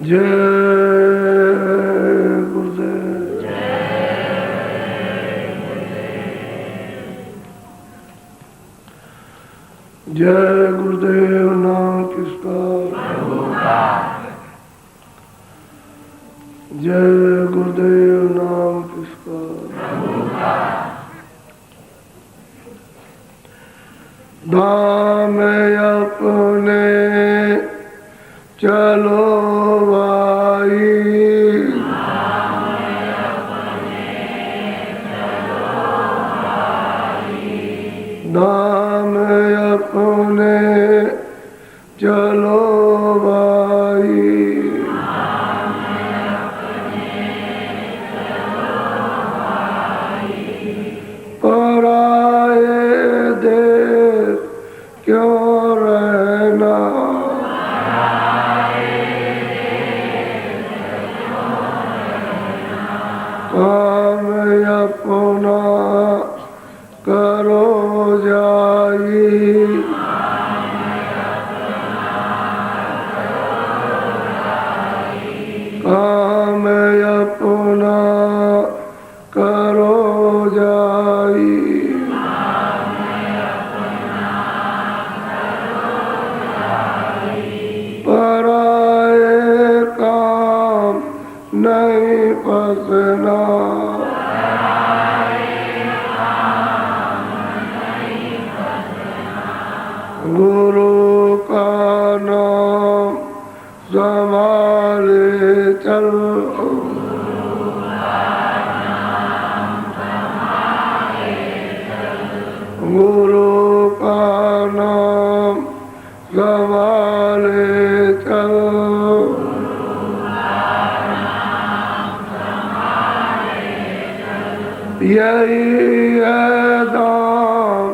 जय गुरुदेव। जय गुरुदेव नाम किसका? जय गुरुदेव नाम किसका? धाम अपने चलो भाई, धाम अपने चलो भाई, पराए देश क्यों रहना, काम अपना करो जाई, काम अपना करो जाई, पराए काम नहीं फंसना, गुरु का नाम संभाले चल, गुरु का नाम संभाले चल, यही है दाम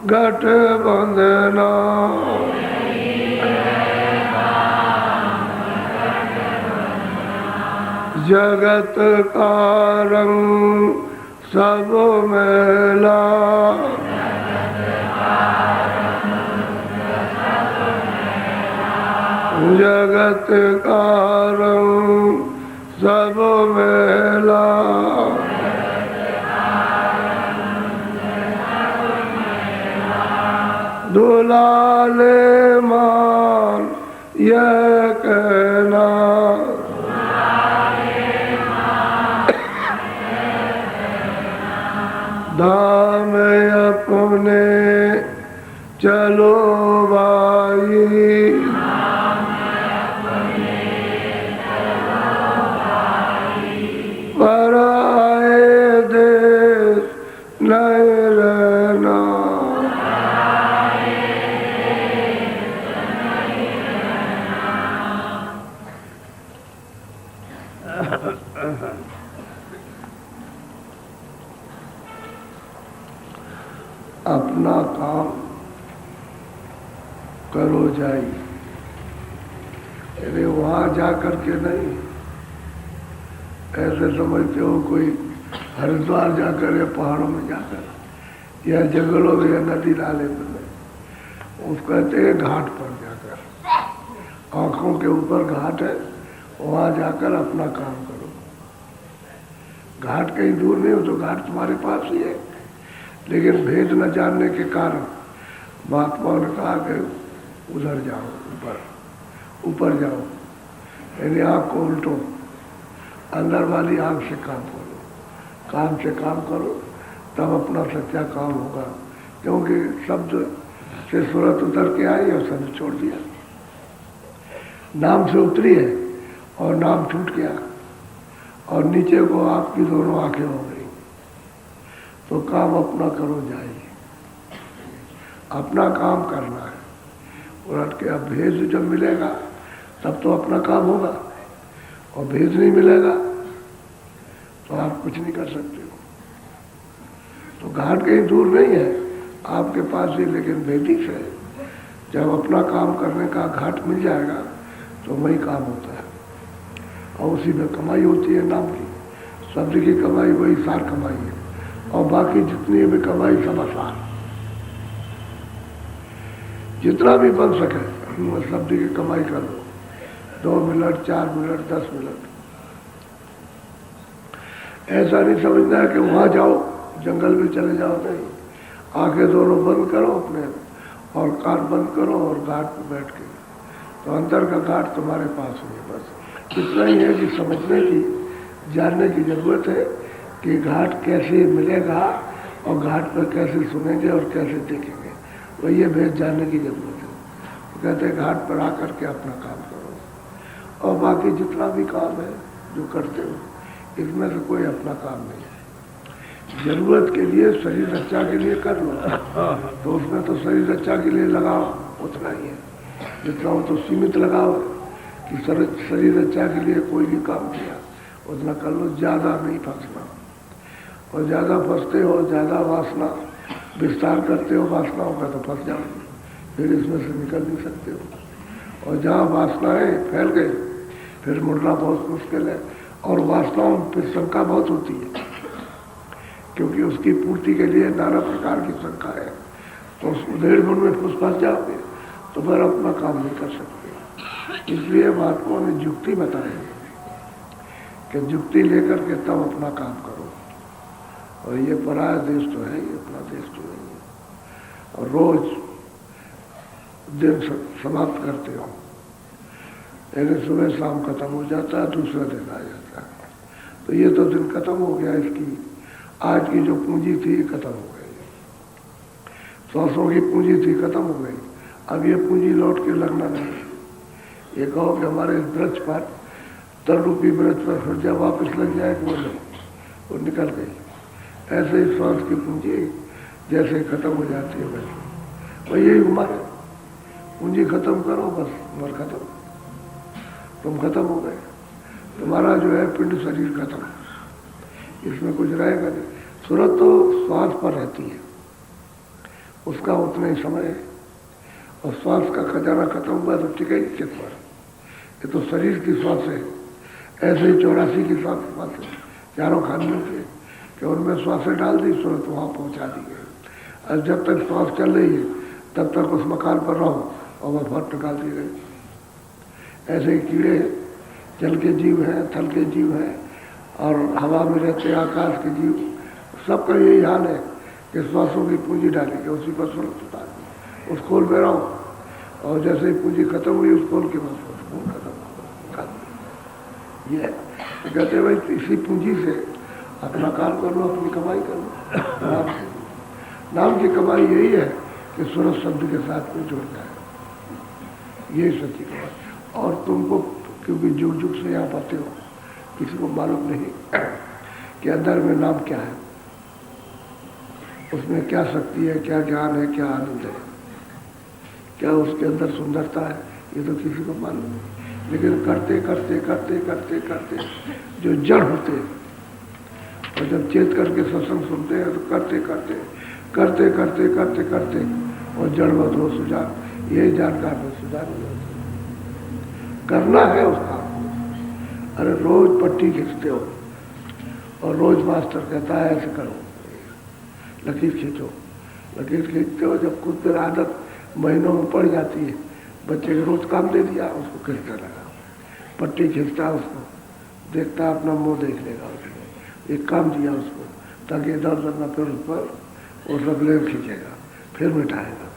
गठबंधना, जगत का रंग सब मैला, जगत का रंग सब मैला, दुलाले मान यह कहना, धाम अपने चलो भाई, पराए देश नहीं रहना, अपना काम करो जाई, अरे वहां जा करके नहीं, ऐसे समझते हो कोई हरिद्वार जाकर या पहाड़ों में जाकर या जंगलों में या नदी नाले में नहीं, उसको कहते हैं घाट पर जाकर, आंखों के ऊपर घाट है, वहां जाकर अपना काम करो। घाट कहीं दूर नहीं हो तो घाट तुम्हारे पास ही है, लेकिन भेद न जानने के कारण महात्माओं ने कहा कि उधर जाओ, ऊपर जाओ, यानी आँख को उल्टो, अंदर वाली आँख से काम करो, काम से काम करो, तब अपना सच्चा काम होगा। क्योंकि शब्द से सूरत उतर के आई और शब्द छोड़ दिया, नाम से उतरी है और नाम छूट गया और नीचे को आपकी दोनों आंखें हो गई, तो काम अपना करो जाइए, अपना काम करना है। उलट के अब भेद जब मिलेगा तब तो अपना काम होगा, और भेद नहीं मिलेगा तो आप कुछ नहीं कर सकते हो। तो घाट कहीं दूर नहीं है, आपके पास ही, लेकिन भेदी से जब अपना काम करने का घाट मिल जाएगा तो वही काम होता है और उसी में कमाई होती है नाम की। शब्द की कमाई वही सार कमाई है और बाकी जितनी भी कमाई सब आसार, जितना भी बन सके शब्द की कमाई कर लो, 2 मिनट 4 मिनट 10 मिनट। ऐसा नहीं समझना है कि वहां जाओ जंगल में चले जाओ, नहीं, आंखें दोनों बंद करो अपने और कान बंद करो और घाट पर बैठ के, तो अंदर का घाट तुम्हारे पास ही है। बस इतना ही है कि समझने की, जानने की जरूरत है कि घाट कैसे मिलेगा और घाट पर कैसे सुनेंगे और कैसे देखेंगे, वही भेद जानने की जरूरत है। तो कहते हैं घाट पर आकर के अपना काम करो और बाकी जितना भी काम है जो करते हो इसमें से कोई अपना काम नहीं है। जरूरत के लिए शरीर रक्षा के लिए कर लो तो उसमें तो शरीर रक्षा के लिए लगाओ उतना ही है, जितना हो तो सीमित लगाओ कि शरीर रक्षा के लिए कोई भी काम किया उतना कर लो, ज़्यादा नहीं फंसना। और ज़्यादा फंसते हो, ज़्यादा वासना विस्तार करते हो वासनाओं का तो फंस जाओगे, फिर इसमें से निकल नहीं सकते हो। और जहाँ वासनाएं फैल गई फिर मुड़ना बहुत मुश्किल है। और वासनाओं पर शंका बहुत होती है क्योंकि उसकी पूर्ति के लिए नाना प्रकार की शंका है, तो उस उधेड़ बुन में फंस जाओगे तो फिर अपना काम नहीं कर सकते। इसलिए महात्माओं ने युक्ति बताई कि युक्ति लेकर के तब अपना काम करो। और ये पराया देश तो है, ये अपना देश तो नहीं है। और रोज दिन समाप्त करते हो, यानी सुबह शाम खत्म हो जाता है, दूसरा दिन आ जाता है, तो ये तो दिन खत्म हो गया। इसकी आज की जो पूंजी थी खत्म हो गई, 100 की पूंजी थी खत्म हो गई। अब ये पूंजी लौट के लगना नहीं। ये कहो कि हमारे ब्रज पर तन रूपी ब्रज पर फिर जब वापस लग जाए वो लो, वो निकल गई। ऐसे ही श्वास की पूंजी जैसे खत्म हो जाती है वैसे वही यही उम्र है, पूंजी खत्म करो बस उम्र खत्म, तुम खत्म हो गए, तुम्हारा जो है पिंड शरीर खत्म, इसमें कुछ रहेगा नहीं। सूरत तो श्वास पर रहती है, उसका उतना ही समय है और श्वास का खजाना खत्म हुआ तो टिकेगी किस पर? ये तो शरीर की श्वास है। ऐसे ही 84 की श्वास है, चारों खानियों के कि उनमें श्वासें डाल दी, सूरत वहाँ पहुँचा दी गई। और जब तक श्वास चल रही है तब तक उस मकान पर रहो और वह फट निकाल दी गई। ऐसे ही कीड़े जल के जीव हैं, थल के जीव हैं और हवा में रहते आकाश के जीव, सबका यही हाल है कि श्वासों की पूंजी डालेंगे उसी पर सूरत उतार दी, उस खोल में रहो और जैसे ही पूंजी खत्म हुई उस खोल के बाद खत्म कर दो। ये कहते हैं भाई इसी पूंजी से अपना काम कर लो, अपनी कमाई कर लो। नाम की कमाई यही है कि सूरत शब्द के साथ में जुड़ जाए, यही सच्ची कमाई। और तुमको क्योंकि जुग जुग से यहाँ पाते हो, किसी को मालूम नहीं कि अंदर में नाम क्या है, उसमें क्या शक्ति है, क्या ज्ञान है, क्या आनंद है, क्या उसके अंदर सुंदरता है, ये तो किसी को मालूम नहीं। लेकिन करते करते करते करते करते जो जड़ होते हैं और जब चेत करके सत्संग सुनते हैं तो करते करते करते करते करते करते और जड़वत हो सुजान, यही जानकार में सुधार हो जाता है। करना है उस काम को। अरे रोज पट्टी खींचते हो और रोज मास्टर कहता है ऐसे करो, लकीर खींचो, लकीर खींचते हो, जब खुद पर आदत महीनों में पड़ जाती है, बच्चे को रोज काम दे दिया, उसको खींचने लगा, पट्टी खींचता है, उसको देखता है अपना मुंह देख लेगा, उसको एक काम दिया उसको ताकि इधर उधर न फिर उस पर वो सब लेव खींचेगा, फिर मिटाएगा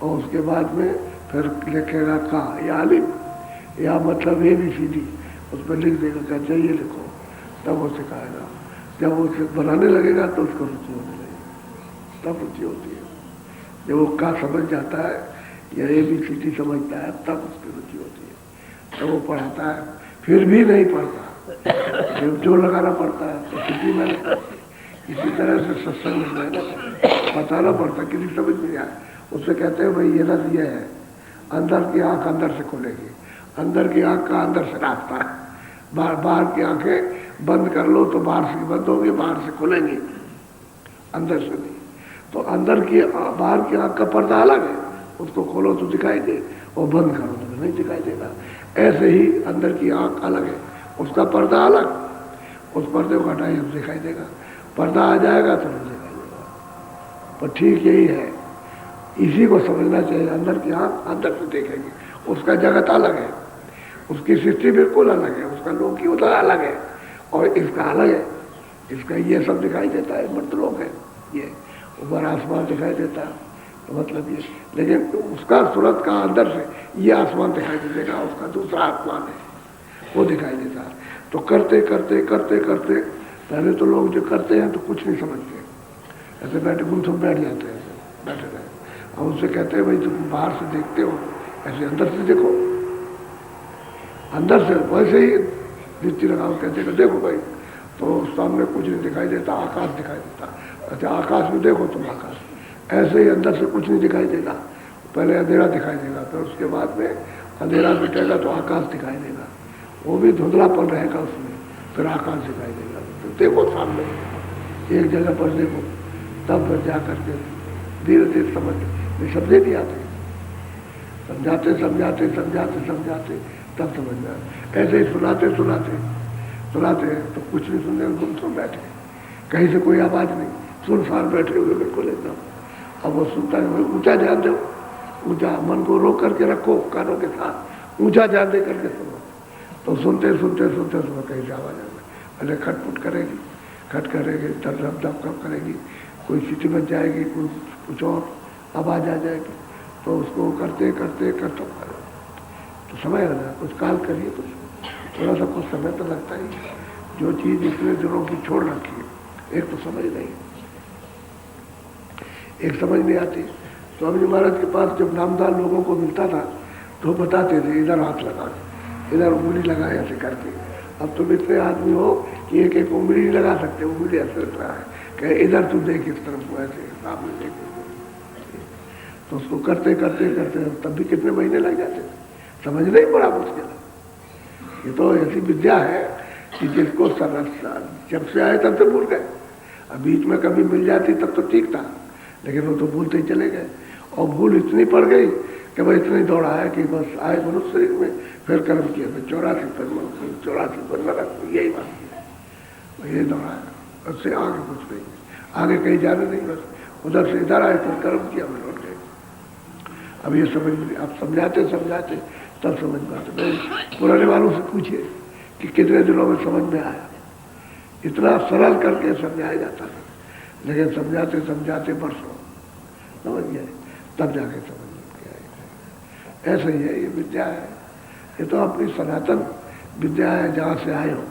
और उसके बाद में फिर लिखेगा का या आलिम या मतलब ए भी सीधी उस पर लिख देगा, क्या चाहिए लिखो, तब वो सिखाएगा। जब वो बनाने लगेगा तो उसको रुचि होने लगेगी, तब रुचि होती है। जब वो का समझ जाता है या ए भी सीधी समझता है तब उसकी रुचि होती है, तब वो पढ़ाता है। फिर भी नहीं पढ़ता, जब जो लगाना पड़ता है तो सीधी मेहनत करती है। इसी तरह से सत्संग में मेहनत बताना पड़ता, किसी समझ नहीं आए उससे कहते हैं भाई ये ना दिया है, अंदर की आंख अंदर से खुलेगी, अंदर की आंख का अंदर से रास्ता है, बाहर की आंखें बंद कर लो तो बाहर से बंद होगी, बाहर से खुलेंगी, अंदर से नहीं। तो अंदर की बाहर की आंख का पर्दा अलग है, उसको खोलो तो दिखाई दे और बंद करो तो नहीं दिखाई देगा। ऐसे ही अंदर की आँख अलग है, उसका पर्दा अलग, उस पर्दे को हटाइए तो दिखाई देगा, पर्दा आ जाएगा तो नहीं दिखाई देगा। पर ठीक यही है, इसी को समझना चाहिए। अंदर की आँख अंदर से देखेगी, उसका जगत अलग है, उसकी सृष्टि बिल्कुल अलग है, उसका लोक की उधर अलग है और इसका अलग है। इसका ये सब दिखाई देता है, मृतलोक है, ये ऊपर आसमान दिखाई देता है, तो मतलब ये, लेकिन उसका सूरत का अंदर से ये आसमान दिखाई देगा, उसका दूसरा आसमान है वो दिखाई देता है। तो करते करते करते करते पहले तो लोग जो करते हैं तो कुछ नहीं समझते, ऐसे बैठे गुमसुम बैठ जाते हैं, ऐसे बैठे रहे। अब उनसे कहते हैं भाई तुम बाहर से देखते हो, ऐसे अंदर से देखो, अंदर से वैसे ही दृष्टि लगाओ, कहते हैं देखो भाई, तो सामने कुछ नहीं दिखाई देता, आकाश दिखाई देता। अच्छा आकाश में देखो तुम आकाश, ऐसे ही अंदर से कुछ नहीं दिखाई देगा, पहले अंधेरा दिखाई देगा, फिर उसके बाद में अंधेरा मिटेगा तो आकाश दिखाई देगा, वो भी धुंधलापन रहेगा उसमें, फिर आकाश दिखाई देगा। तो देखो सामने एक जगह पर देखो, तब जा करके धीरे धीरे समझ में समझे नहीं आते, समझाते समझाते समझाते समझाते तब समझ में आते। ऐसे ही सुनाते सुनाते सुनाते तो कुछ नहीं सुनने, गुम सुन बैठे, कहीं से कोई आवाज़ नहीं, सुनसान बैठे हुए बिल्कुल एकदम। अब वो सुनता है, ऊंचा ध्यान दो, ऊंचा मन को रोक करके रखो, कानों के साथ ऊंचा ध्यान दे करके सुनो। तो सुनते सुनते सुनते सुनो कहीं से आवाज़ आएगी, पहले खटपुट करेगी, खट करेगी, धप धप धप धप करेगी, कोई सीटी बच जाएगी, कुछ और आवाज़ आ जाएगी, तो उसको करते करते करते तो समय आ जाए, कुछ काल करिए, कुछ थोड़ा सा कुछ समय तो लगता ही। जो चीज़ इतने दिनों की छोड़ रखी है, एक तो समझ नहीं, एक समझ नहीं आती। स्वामी जी महाराज के पास जब नामदार लोगों को मिलता था तो बताते थे इधर हाथ लगा, इधर उंगली लगाए ऐसे करके। अब तुम इतने आदमी हो कि एक एक उंगली नहीं लगा सकते, उंगली ऐसे रहा है, कहे इधर तू देख इस तरफ को, ऐसे सामने देख। तो उसको करते करते करते तब भी कितने महीने लग जाते थे, समझना ही बड़ा मुश्किल है। ये तो ऐसी विद्या है कि जिसको जब से आए तब से भूल गए। अब बीच में कभी मिल जाती तब तो ठीक था, लेकिन वो तो भूलते ही चले गए, और भूल इतनी पड़ गई कि भाई इतनी दौड़ा है कि बस आए मनुष्य शरीर में, फिर कर्म किया, फिर 84 फिर 84 फिर नरक, यही बात की, ये दौड़ा है, उससे आगे कुछ नहीं, आगे कहीं जाने नहीं, बस उधर से इधर आए फिर कर्म किया, फिर लौट गए। अब ये समझ में, अब समझाते समझाते तब समझ में आते। पुराने वालों से पूछिए कि कितने दिनों में समझ में आया, इतना सरल करके समझाया जाता था, लेकिन समझाते समझाते बरसों समझ गए, तब जाके समझ में आए। ऐसा ही है ये विद्या है, ये तो अपनी सनातन विद्या है, जहाँ से आए हो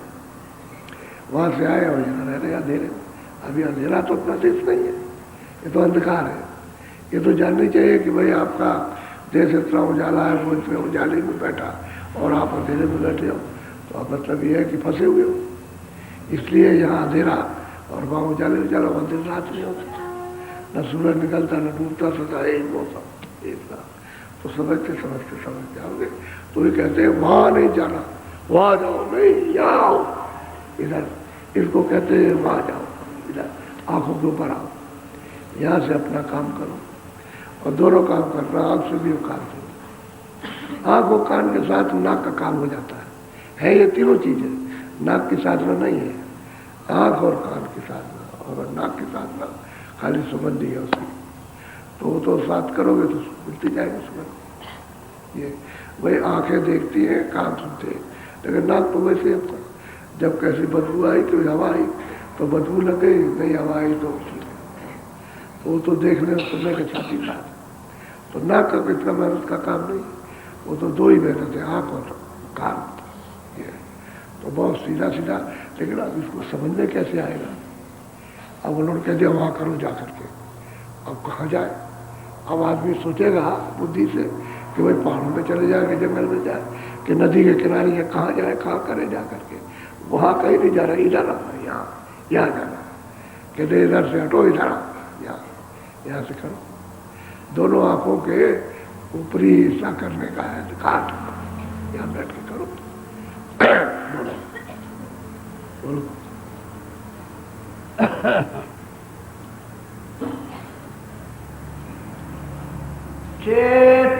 वहाँ से आए हो, यहाँ रह रहे अंधेरे में। अभी अंधेरा तो अपना देश नहीं है, ये तो अंधकार है। ये तो जाननी चाहिए कि भाई आपका देश इतना उजाला है, वो इतने उजाले में बैठा और आप अंधेरे में बैठे हो, तो आप मतलब ये है कि फंसे हुए हो। इसलिए यहाँ अंधेरा और वहाँ उजाले उजाला, वहाँ दिन रात नहीं होता, न सूरज निकलता न डूबता, सदा एक मौसम एक साथ। तो समझते समझते समझ जाओगे। तो ये कहते हैं वहाँ नहीं जाना, वहाँ जाओ, नहीं यहाँ आओ, इधर इसको कहते हैं वहाँ जाओ, इधर आंखों के ऊपर आओ, यहाँ से अपना काम करो। और दोनों काम करना, आँख से भी और कान से। आँख और कान के साथ नाक का काम हो जाता है ये तीनों चीज़ें, नाक की साधना नहीं है, आँख और कान की साधना, और नाक की साधना खाली सुगंध ही है उसकी। तो वो तो साथ करोगे तो मिलती जाएगी सुगंध। ये वही आँखें देखती हैं, कान सुनते हैं, लेकिन नाक तो वैसे ही अपना, जब कैसी बदबू आई तो हवा आई तो बदबू लग गई, नहीं हवा आई तो वो तो देखने और सुनने के साथ ही साथ। तो नाक का इतना मेहनत का काम नहीं, वो तो दो ही मेहनत है, आँख और कान। ये तो बहुत सीधा सीधा, लेकिन अब इसको समझ में कैसे आएगा। अब उन्होंने कह दिया वहाँ करो जा करके, अब कहाँ जाए। अब आदमी सोचेगा बुद्धि से कि भाई पहाड़ों में चले जाए कि जंगल में जाए कि नदी के किनारे, या कहाँ जाए, कहाँ करे जा करके। वहाँ कहीं नहीं जा रहा, इधर आना, यहाँ जाना, कहते इधर से हटो, इधर आओ, यहाँ से करो। दोनों आंखों के ऊपरी हिस्सा करने का है, काट, यहाँ बैठ के करो। बोलो बोलो। चे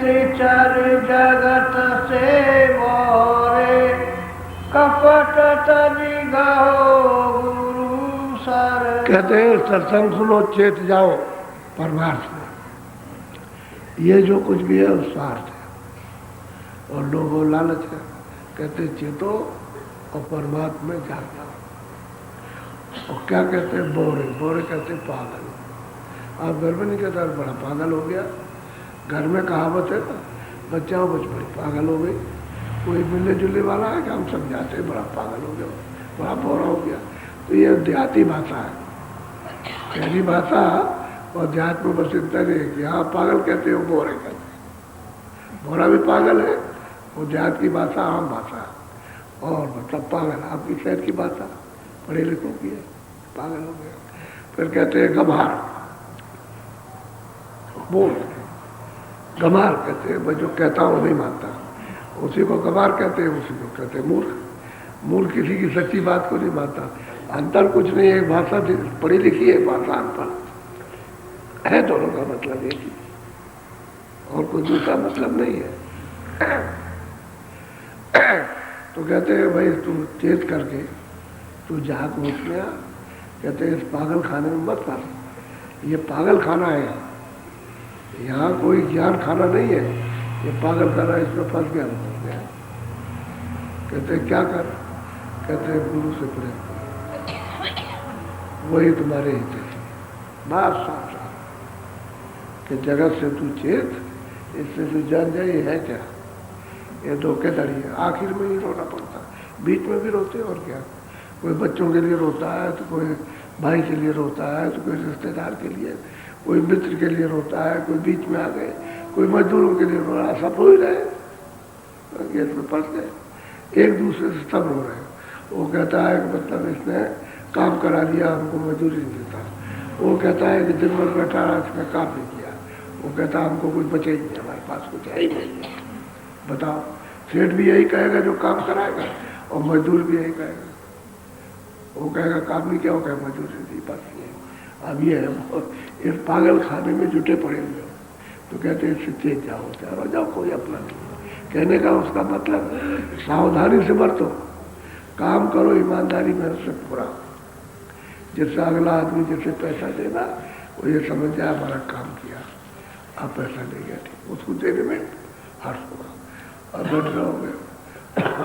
चर जगत से मोरे कपट तनि गहो गुरु सर। कहते हैं सत्संग सुनो चेत जाओ परमार्थ में। ये जो कुछ भी है वो स्वार्थ है और लोगों लालच है। कहते चेतो और परमात्मा में जाग जाओ। और क्या कहते हैं बोरे, बोरे कहते हैं पागल। आप घर में नहीं कहता बड़ा पागल हो गया। घर में कहावत है ना, बच्चा हो बड़ी पागल हो गई। कोई मिलने जुलने वाला है कि हम समझाते हैं बड़ा पागल हो गया, बड़ा बोरा हो गया। तो ये देहाती भाषा है, शहरी भाषा और देहात में बस इतना नहीं कि हाँ पागल कहते हो, बोरे कहते हैं। बोरा भी पागल है, वो देहात की भाषा आम भाषा है। और मतलब पागल आपकी शहर की भाषा पढ़े लिखों की है, पागल हो गया। फिर कहते हैं गभार, बोल गमार कहते हैं, मैं जो कहता हूँ नहीं मानता, उसी को गमार कहते हैं, उसी को कहते हैं मूर्ख। मूर्ख किसी की सच्ची बात को नहीं मानता। अंतर कुछ नहीं है, भाषा पढ़ी लिखी है, भाषा अनपढ़ है, दोनों का मतलब एक ही और कोई दूसरा मतलब नहीं है। तो कहते हैं भाई तू चेत करके तू जाग होश में आ। कहते हैं इस पागल खाने में मत फंस, ये पागल खाना है, यहाँ कोई ज्ञान खाना नहीं है, ये पागल खाना, इसमें फंस गया। कहते हैं क्या कर, कहते हैं गुरु से प्रेम कर, वही तुम्हारे हित है। बात साफ साफ कि जगत से तू चेत, इससे तू जान जाए ये है क्या, ये धोखेधड़ी है। आखिर में ही रोना पड़ता, बीच में भी रोते और क्या। कोई बच्चों के लिए रोता है, तो कोई भाई के लिए रोता है, तो कोई रिश्तेदार के लिए, कोई मित्र के लिए रोता है, कोई बीच में आ गए, कोई मजदूरों के लिए रो रहा है, सब रो ही रहे, इसमें फंस गए। एक दूसरे से सब रो रहे हैं। वो कहता है कि मतलब इसने काम करा दिया, हमको मजदूरी नहीं देता। वो कहता है कि दिन भर बैठा रहा, इसने काम नहीं किया। वो कहता है हमको कुछ बचे ही नहीं, हमारे पास कुछ है ही नहीं। बताओ, सेठ भी यही कहेगा जो काम कराएगा, और मजदूर भी यही कहेगा। वो कहेगा काम नहीं किया, वो कहेगा मजदूरी दी, बस ये। अब ये इस पागल खाने में जुटे पड़े हुए हो। तो कहते हैं इससे चेत जाओ, चारो जाओ, कोई अपना नहीं। कहने का उसका मतलब सावधानी से बरतो, काम करो ईमानदारी में से पूरा, जिससे अगला आदमी जिससे पैसा देना वो ये समझ जाए हमारा काम किया, आप पैसा ले गया, ठीक, उसको देने में हर्ष होगा। और बैठ रहोगे,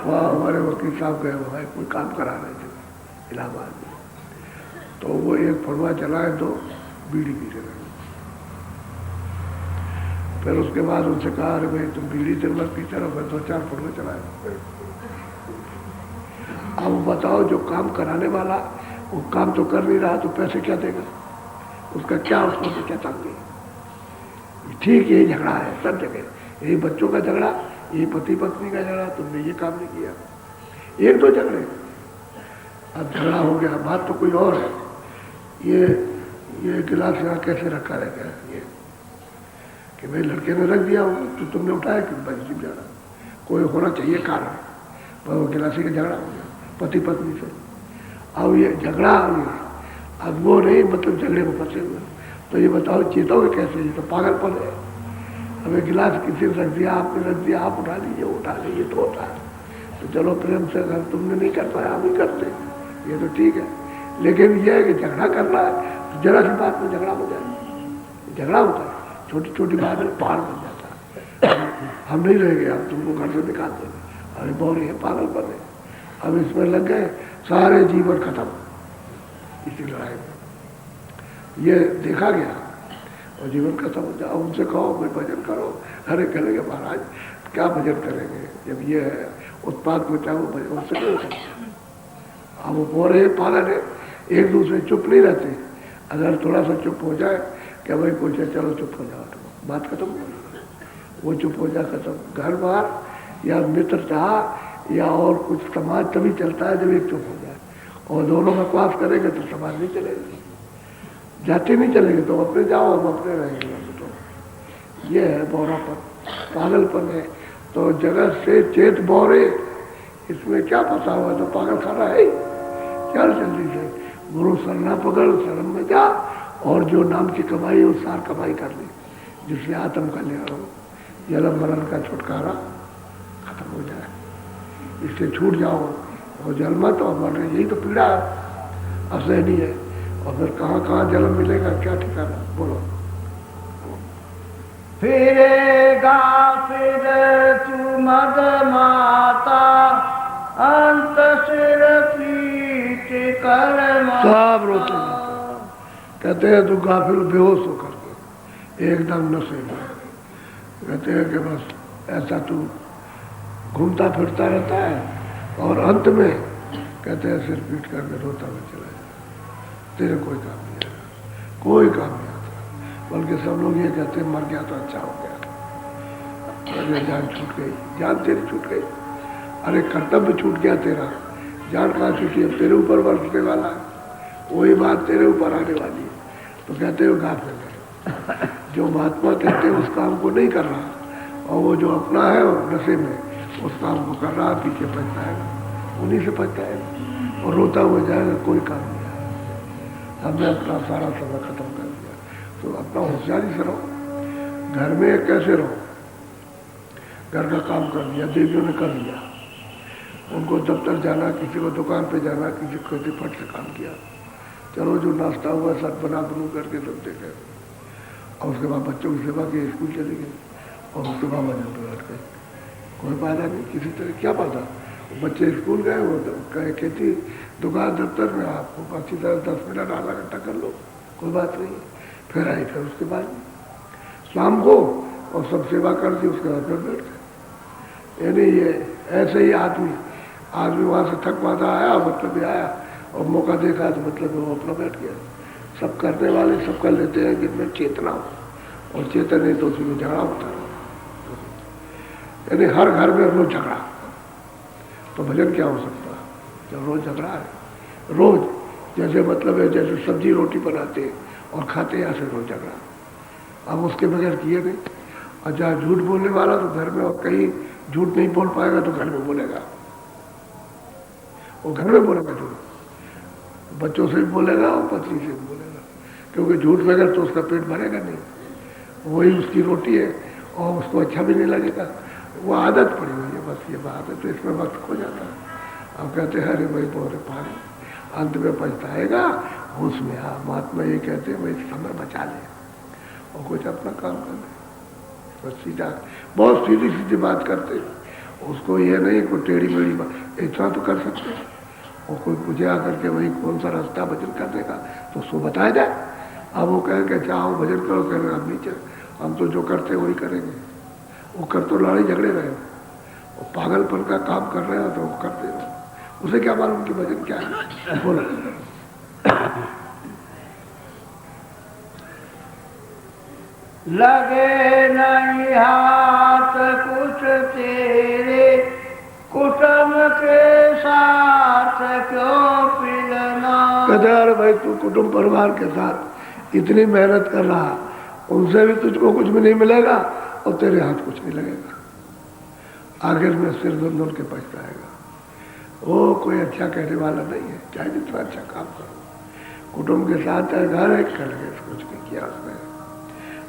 वहाँ हमारे वकील साहब गए हुआ है, कोई काम करा रहे थे इलाहाबाद में, तो वो एक फड़वा चलाए, तो बीड़ी पीते रहे। फिर उसके बाद उनसे कहा अरे भाई तुम बीड़ी दिन भर पीते रहो, फिर 2-4 फड़वे चलाए। अब बताओ, जो काम कराने वाला वो काम तो कर नहीं रहा, तो पैसे क्या देगा, उसका क्या, उसको क्या तंगी। ठीक यही झगड़ा है सब जगह, यही बच्चों का झगड़ा, यही पति पत्नी का झगड़ा, तुमने ये काम नहीं किया, एक दो झगड़े। अब झगड़ा हो गया, बात तो कोई और है। ये गिलास यहाँ कैसे रखा रहेगा, ये कि भाई लड़के ने रख दिया, तो तुमने उठाया क्यों, भाई जीव जाना, कोई होना चाहिए कारण, पर वो गिलासी का झगड़ा हो गया पति पत्नी से। अब ये झगड़ा हो गया, अब वो नहीं मतलब झगड़े में फंसे हुए। तो ये बताओ चेतोगे कैसे, ये तो पागलपन है। अब ये गिलास किसी ने रख दिया, आपने रख दिया, आप उठा लीजिए, उठा लीजिए तो होता है, तो चलो प्रेम से, अगर तुमने नहीं कर पाया हम ही करते, ये तो ठीक है। लेकिन ये है कि झगड़ा करना है, तो जरा सी बात में झगड़ा हो जाए, झगड़ा होता है, छोटी छोटी बात में पहाड़ बन जाता है। हम नहीं रहेंगे, हम तुमको घर से निकाल देंगे, अरे बोरी है, पागलपन है। अब इसमें लग गए, सारे जीवन खत्म इसी लड़ाई में, ये देखा गया, और जीवन खत्म हो जाए। उनसे कहो भाई भजन करो, अरे करेंगे महाराज, क्या भजन करेंगे, जब ये है उत्पाद मचा, वो भजन उससे नहीं सकते। अब वो बोरे है, पागल है, एक दूसरे चुप नहीं रहते। अगर थोड़ा सा चुप हो जाए, क्या भाई पूछे चलो चुप हो जाओ, तो बात खत्म हो, वो चुप हो जाए, खत्म। घर बार या मित्र चाह या और कुछ समाज तभी चलता है जब एक चुप हो जाए, और दोनों बकवास करेंगे तो समाज नहीं चलेगी, जाते नहीं चलेंगे, तो अपने जाओ, हम अपने रहेंगे। तो ये है बोरापन, पागलपन है। तो जगत से चेत बोरे, इसमें क्या फंसा हुआ, तो पागल खाना है ही। चल जल्दी से गुरु सरना पकड़, शरण में जा, और जो नाम की कमाई है वो सार कमाई कर ली, जिससे आत्म कल्याण हो। जन्म मरण का छुटकारा खत्म हो जाए, इससे छूट जाओ। और जन्म तो मर यही तो पीड़ा असहनीय है। और फिर कहाँ कहाँ जन्म मिलेगा, क्या ठिकाना, बोलो। फिरेगा फिर तू मद माता, अंत सिर पीट कर सब रोते जाते, कहते हैं तू गाफिल बेहोश होकर के एकदम नशे में, कहते हैं कि बस ऐसा तू घूमता फिरता रहता है और अंत में कहते हैं सिर पीट करके रोता हुआ चला जाए, तेरे कोई काम नहीं आएगा, कोई काम नहीं आता। बल्कि सब लोग ये कहते हैं मर गया तो अच्छा हो गया, अरे जान छूट गई, जान तेरी छूट गई, अरे कर्तव्य छूट गया तेरा, जान कहाँ छूटी, अब तेरे ऊपर बरसने वाला है, वही बात तेरे ऊपर आने वाली है। तो कहते हो गाफिल है, जो महात्मा कहते हैं उस काम को नहीं कर रहा, और वो जो अपना है और नशे में उस काम को कर रहा, पीछे पछताएगा, उन्हीं से पछताएगा और रोता हुआ जाएगा, कोई काम नहीं आया। हमने अपना सारा समय खत्म कर दिया। तो अपना होशियारी से रहो, घर में कैसे रहो, घर का काम कर दिया, देवियों ने कर लिया, उनको दफ्तर जाना, किसी को दुकान पे जाना, किसी को फट से काम किया, चलो जो नाश्ता हुआ सब बना बनू करके सब देखे, और उसके बाद बच्चों की सेवा की, स्कूल चले गए, और उसके बाद भजन पे बैठ गए, कोई फायदा नहीं किसी तरह, क्या फायदा, बच्चे स्कूल गए, वो कहे खेती दुकान दफ्तर में आपको अच्छी तरह 10 मिनट आधा घंटा कर लो, कोई बात नहीं, फिर आई, फिर उसके बाद शाम को और सब सेवा कर दी, उसके बाद फिर बैठ गए। यानी ये ऐसे ही आदमी वहाँ से थक माथा आया, मतलब ये आया और मौका देखा तो मतलब वो अपना बैठ गया। सब करने वाले सब कर लेते हैं जिनमें चेतना हो, और चेतन नहीं तो उसमें झगड़ा होता है। यानी हर घर में रोज झगड़ा, तो भजन क्या हो सकता है जब रोज झगड़ा है, रोज जैसे मतलब है जैसे सब्जी रोटी बनाते हैं और खाते हैं, ऐसे रोज झगड़ा। अब उसके बगैर किए नहीं, और जहाँ झूठ बोलने वाला तो घर में, और कहीं झूठ नहीं बोल पाएगा तो घर में बोलेगा, वो घर में बोलेगा झूठ, बच्चों से भी बोलेगा और पत्नी से भी बोलेगा, क्योंकि झूठ बगैर तो उसका पेट भरेगा नहीं, वही उसकी रोटी है और उसको अच्छा भी नहीं लगेगा, वो आदत पड़ी हुई है, बस ये बात है। तो इसमें वक्त खो जाता है। अब कहते हैं अरे भाई बोरे पानी, अंत में पछताएगा, उसमें हाँ महात्मा ये कहते हैं भाई समय बचा ले और कुछ अपना काम कर ले, बस सीधा, बहुत सीधी सीधी बात करते, उसको ये नहीं कोई टेढ़ी मेढ़ी बात, इतना तो कर सकते, और कोई पूछे आकर के वही कौन सा रास्ता भजन करने का तो उसको बताया जाए। अब वो कहे कि चाहो भजन करो, कह रहे हम नीचे, हम तो जो करते वही करेंगे, वो कर तो लड़ाई झगड़े रहे, वो पागलपन का काम कर रहे हो तो वो करते रहो, उसे क्या मालूम कि भजन क्या है, बोलो। लगे नहीं हाथ कुछ तेरे, कुटुंब के साथ क्यों पिलना। कहते अरे भाई तू कुटुंब परिवार के साथ इतनी मेहनत कर रहा, उनसे भी तुझको कुछ भी नहीं मिलेगा और तेरे हाथ कुछ नहीं लगेगा, आखिर में सिर धुन के पछताएगा। वो कोई अच्छा कहने वाला नहीं है, चाहे जितना अच्छा काम करो, कुटुंब के साथ चाहे घर है कर लगे, कुछ नहीं किया उसने,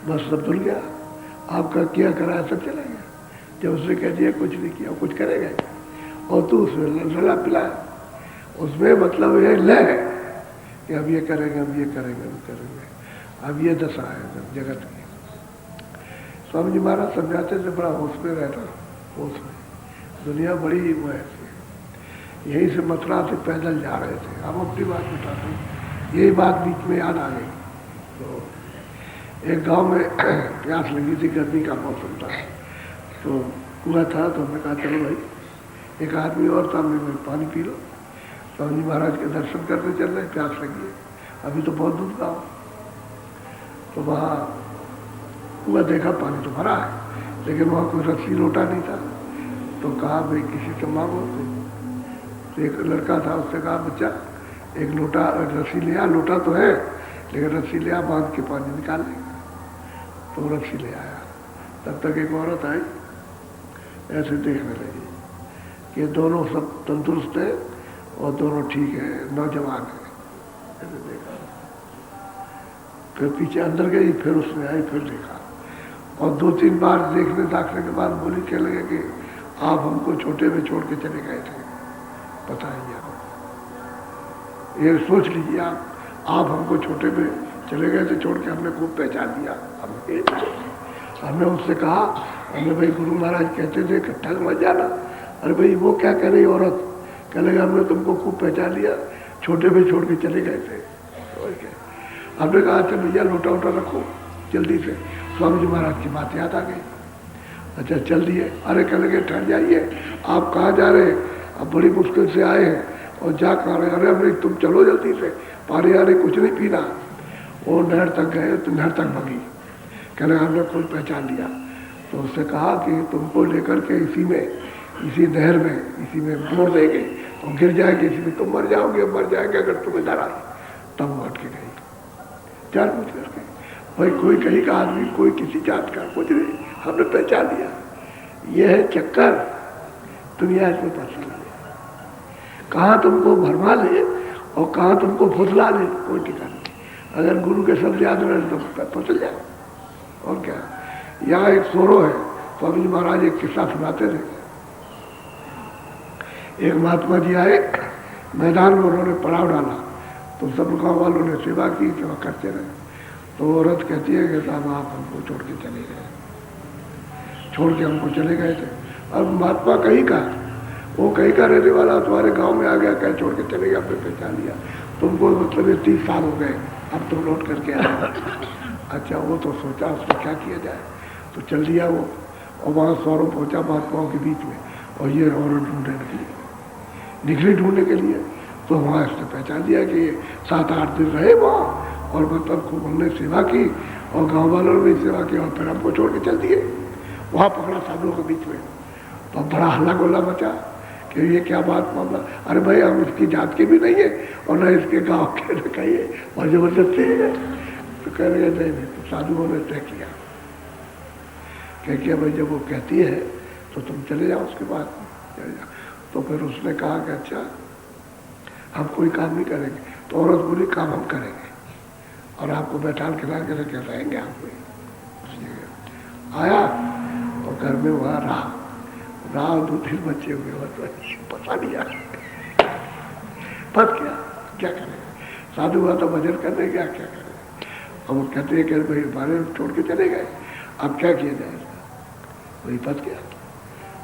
बस सब धुल गया, आपका किया करा सब चला गया। जब उसने कह दिया कुछ नहीं किया, कुछ करेगा और तू उसमें लड़ा पिलाया, उसमें मतलब ये ले कि अब ये करेंगे, अब ये करेंगे, अब करेंगे, अब ये दशा है जगत की। स्वामी जी महाराज समझाते थे बड़ा होश में रहना, होश में, दुनिया बड़ी वो है। यहीं से मथुरा से पैदल जा रहे थे, हम अपनी बात बताते, यही बात बीच में याद आ गई। तो एक गांव में प्यास लगी थी, गर्मी का मौसम था, तो कुआं था, तो हमने कहा चलो भाई एक आदमी और सामने में पानी पी लो। स्वामी जी महाराज के दर्शन करने चल रहे, प्यास लगी है, अभी तो बहुत दूर गाँव। तो वहाँ कुआं देखा, पानी तो भरा है, लेकिन वहाँ कोई रस्सी लोटा नहीं था। तो कहा भाई किसी से मांगो, तो एक लड़का था, उससे कहा बच्चा एक लोटा रस्सी ले आ, लोटा तो है लेकिन रस्सी ले आ, बांध के पानी निकाल लेंगे। तो रस्सी ले आया, तब तक एक औरत आई, ऐसे देखने लगी कि दोनों सब तंदुरुस्त है और दोनों ठीक है, नौजवान है, ऐसे देखा। फिर पीछे अंदर गई, फिर उसने आई, फिर देखा और 2-3 बार देखने दाखने के बाद बोली कह लगे कि आप हमको छोटे में छोड़ के चले गए थे, पता ही आपको, ये सोच लीजिए आप हमको छोटे में चले गए थे छोड़ के, हमने खूब पहचान लिया। हमने उससे कहा, हमने भाई गुरु महाराज कहते थे इकट्ठा मत जाना। अरे भाई वो क्या कह रही औरत, कह लगे हमने तुमको खूब पहचान लिया, छोटे में छोड़ के चले गए थे। हमने कहा अच्छा भैया लोटा वोटा रखो जल्दी से, स्वामी जी महाराज की बात याद आ गई। अच्छा चल दिए। अरे कह लगे ठहर जाइए, आप कहाँ जा रहे हैं, अब बड़ी मुश्किल से आए हैं और जा कहाँ रहे। अरे भाई तुम चलो जल्दी से, पानी आने कुछ नहीं पीना। वो नहर तक गए तो नहर तक भगी, कह लगे हमने खुद पहचान लिया। तो उससे कहा कि तुमको लेकर के इसी नहर में इसी में मोड़ देंगे और गिर जाएंगे, इसी में तुम मर जाओगे, मर जाएंगे अगर तुम इधर आए। तब वो हट के गई, जान पूछ करके। भाई कोई कहीं का आदमी, कोई किसी जात का, कुछ नहीं, हमने पहचान लिया। यह है चक्कर दुनिया इसमें फंस ले, कहाँ तुमको भरमा ले और कहाँ तुमको फुसला ले, कोई ठिकाना नहीं। अगर गुरु के शब्द याद रहे तो फंसल जाए। और क्या, यहाँ एक सोरो है, स्वामी जी महाराज एक किस्सा सुनाते थे। एक महात्मा जी आए, मैदान में उन्होंने पड़ाव डाला तो सब गाँव वालों ने सेवा की, सेवा करते रहे। तो औरत कहती है कि साहब आप हमको छोड़ के चले गए, छोड़ के हमको चले गए थे। अब महात्मा कहीं का, वो कहीं का रहने वाला तुम्हारे गांव में आ गया, कहीं छोड़ के चले गया, आपने पहचान लिया, तुमको मतलब 30 साल हो गए, अब तुम लौट करके आए। अच्छा वो तो सोचा उसको क्या किया जाए, तो चल दिया वो, और वहाँ सौरभ पहुँचा महात्माओं के बीच में, और ये औरत ढूंढने निकली ढूंढने के लिए। तो वहाँ इसने पहचान लिया कि 7-8 दिन रहे वहाँ, और मतलब खूब हमने सेवा की और गांव वालों ने भी सेवा की, और फिर हमको छोड़ के चल दिए। वहाँ पकड़ा साधुओं के बीच में, तो बड़ा हल्ला गोला मचा कि ये क्या बात मामला। अरे भाई हम इसकी जात के भी नहीं है और न इसके गाँव के न कहिए, और जबरदस्ती है। तो कह रहे नहीं, तो साधुओं ने तय किया, कह किया भाई जब वो कहती है तो तुम चले जाओ, उसके बाद चले जाओ। तो फिर उसने कहा कि अच्छा हम कोई काम नहीं करेंगे। तो औरत बोली काम हम करेंगे और आपको बैठा खिला के रखे रहेंगे। आप आया और घर में वहाँ रहा 2-3 बच्चे हुए, पता नहीं यार फंस गया, क्या करेगा। साधु हुआ तो भजन करने गया, क्या करेगा। और वो कहते हैं कि भाई हमारे छोड़ के चले गए, अब क्या किया जाए, वही फंस गया।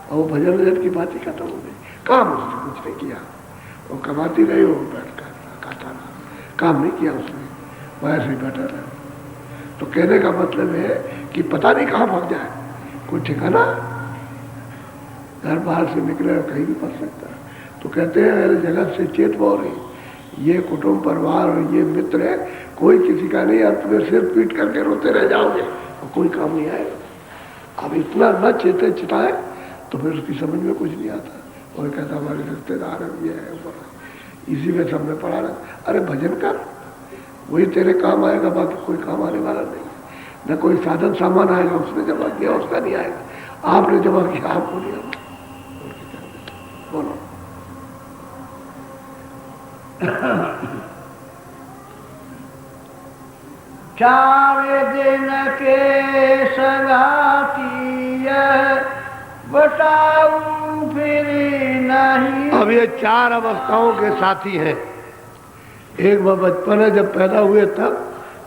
और वो भजन की बात ही खत्म हो गई, काम उसने कुछ नहीं किया, वो कमाती रही, वो बैठ कर खाता रहा, काम नहीं किया उसने, वैसे ही बैठा रहा। तो कहने का मतलब है कि पता नहीं कहाँ भाग जाए, कोई ठिकाना, घर बाहर से निकले और कहीं भी फंस सकता है। तो कहते हैं अरे जगत से चेत बोल रही, ये कुटुंब परिवार और ये मित्र है, कोई किसी का नहीं, अंत में सिर पीट करके रोते रह जाओगे और कोई काम नहीं आएगा। अब इतना न चेते चिताए तो फिर उसकी समझ में कुछ नहीं आता। और कहता हमारे रिश्तेदार है, ये है, इसी में सबने पढ़ा रहा। अरे भजन कर, वही तेरे काम आएगा, बाकी कोई काम आने वाला नहीं। न कोई साधन सामान आएगा, उसने जमा किया उसका नहीं आएगा, आपने जमा किया आपको नहीं आएगा। बोलो चार दिन के संगाती बताऊ फिर नहीं। अब ये 4 अवस्थाओं के साथी हैं। एक वह बचपन है जब पैदा हुए तब,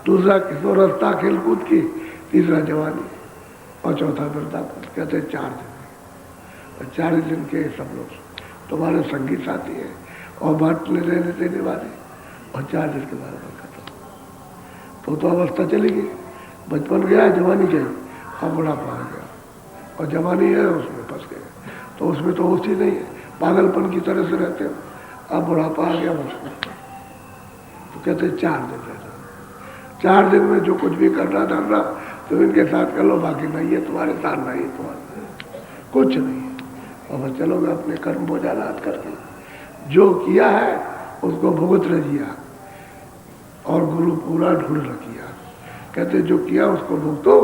दूसरा किशोरावस्था खेलकूद की, तीसरा जवानी और चौथा वृद्धापन। कहते 4 दिन, और 4 दिन के सब लोग तुम्हारे संगी साथी हैं और बांटने लेने देने वाले, और 4 दिन के बाद खत्म। तो अवस्था चली गई, बचपन गया, जवानी गई, अब बुढ़ापा आ गया, और जवानी है उसमें फंस गए, तो उसमें तो होश ही नहीं है, पागलपन की तरह से रहते हो। अब बुढ़ापा आ गया उसमें, तो कहते 4 दिन रहना, 4 दिन में जो कुछ भी करना धरना तो इनके साथ कर लो, बाकी नहीं है तुम्हारे साथ, नहीं तुम्हारे कुछ नहीं है। और चलोगे अपने कर्म बोझा लाद करके, जो किया है उसको भुगत रजिया और गुरु पूरा ढूंढ रखिया। कहते जो किया उसको भुगतो,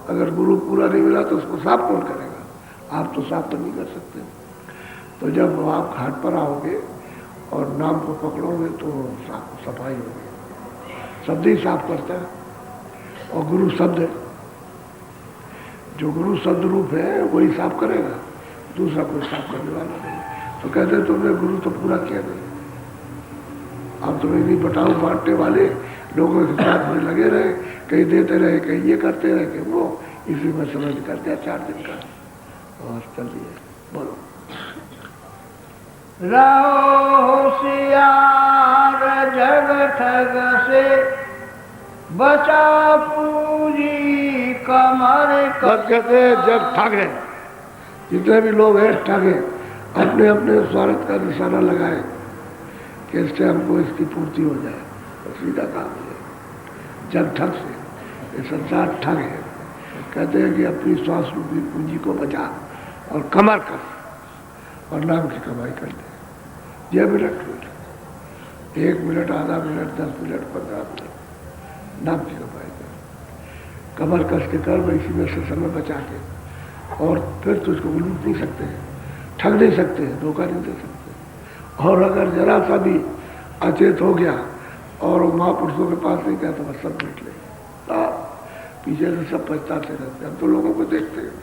अगर गुरु पूरा नहीं मिला तो उसको साफ कौन करेगा, आप तो साफ तो नहीं कर सकते। तो जब आप घाट पर आओगे और नाम को पकड़ोगे तो सफाई होगी। शब्द ही साफ करता है और गुरु शब्द है। जो गुरु सदरूप है वही साफ करेगा, दूसरा कोई साफ करने वाला नहीं। तो कहते हैं तुमने गुरु तो पूरा किया नहीं, अब तुम इन्हीं बटाऊ बांटने वाले लोगों के साथ में लगे रहे, कहीं देते रहे, कहीं ये करते रहे, कहीं वो, इसी में समय निकल गया 4 दिन का। और चलिए बोलो। रहो होशियार जग ठग से, बचा पूरी कमर बस कहते हैं जब ठगे, जितने भी लोग हैं ठगे, अपने अपने स्वार्थ का निशाना लगाए कि इससे हमको इसकी पूर्ति हो जाए, तो सीधा काम है। जग ठग से, ये संसार ठग है। कहते हैं कि अपनी श्वास रूपी पूंजी को बचा और कमर कर और नाम की कमाई कर दे। यह मिनट 1 मिनट, आधा मिनट, 10 मिनट, 15 मिनट नाम की कमाई कर, कमर कस के कर, मैं इसी में से समय बचा के, और फिर तुझको लूट नहीं सकते, ठग नहीं सकते, धोखा नहीं दे सकते। और अगर जरा सा भी अचेत हो गया और महापुरुषों के पास नहीं गया तो बस सब मिट ले। पीछे से सब पछताते रहते। हम तो लोगों को देखते हैं,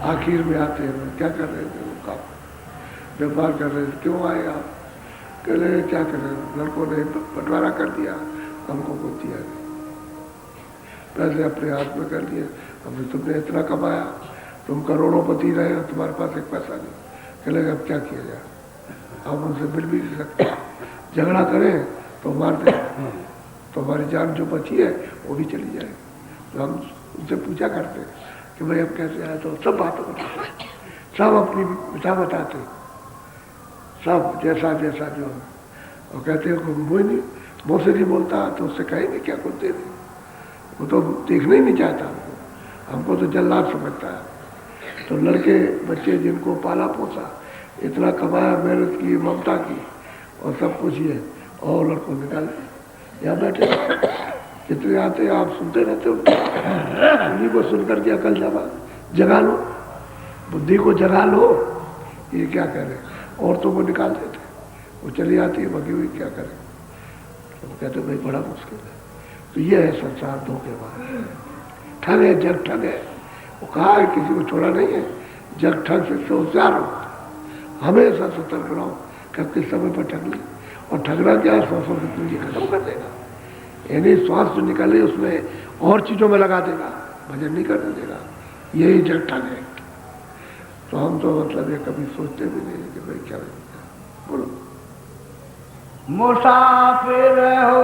आखिर में आते हैं, क्या कर रहे थे, वो काम व्यापार कर रहे थे, क्यों आए आप, कह रहे क्या कर रहे, लड़कों ने बंटवारा कर दिया, हमको कुछ दिया नहीं, पैसे अपने हाथ में कर लिए, हमने तुमने इतना कमाया, तुम करोड़ोंपति रहे हो, तुम्हारे पास एक पैसा नहीं, कह लगे अब क्या किया जाए, आप उनसे मिल भी नहीं सकते, झगड़ा करें तो मार दें, तो हमारी जान जो बची है वो भी चली जाए। तो हम उनसे पूछा करते कि भाई अब कैसे आए, तो सब बातें बताते, सब अपनी मिठा बताते, सब जैसा जैसा जो है, और कहते हैं वो नहीं, मुँह से नहीं बोलता तो उससे कहेंगे क्या कुछ दे दें, वो तो देखना ही नहीं चाहता हमको तो जल्लाद समझता है। तो लड़के बच्चे जिनको पाला पोसा, इतना कमाया, मेहनत की, ममता की, और सब कुछ ये, और लड़कों निकाल यहाँ बैठे कितने आते हैं, आप सुनते रहते हो, उन्हीं को सुनकर के अकल जगा लो, बुद्धि को जगा लो। ये क्या करे, औरतों को निकाल देते, वो चली आती है भगी हुई, क्या करे, तो कहते भाई बड़ा मुश्किल है। तो ये है संसार धोखेबाज, ठग है, जग ठग है। वो कहा है किसी को छोड़ा नहीं है, जग ठग से होशियार हो, हमेशा सतर्क रहो, कब किस समय पर ठग ली, और ठगना क्या है, 100 की पूंजी खत्म कर देगा, यानी श्वास जो निकाले उसमें और चीजों में लगा देगा, भजन नहीं करने देगा, यही जग ठग है। तो हम तो मतलब ये कभी सोचते भी नहीं कि भाई क्या बोलो। मुसाफिर हो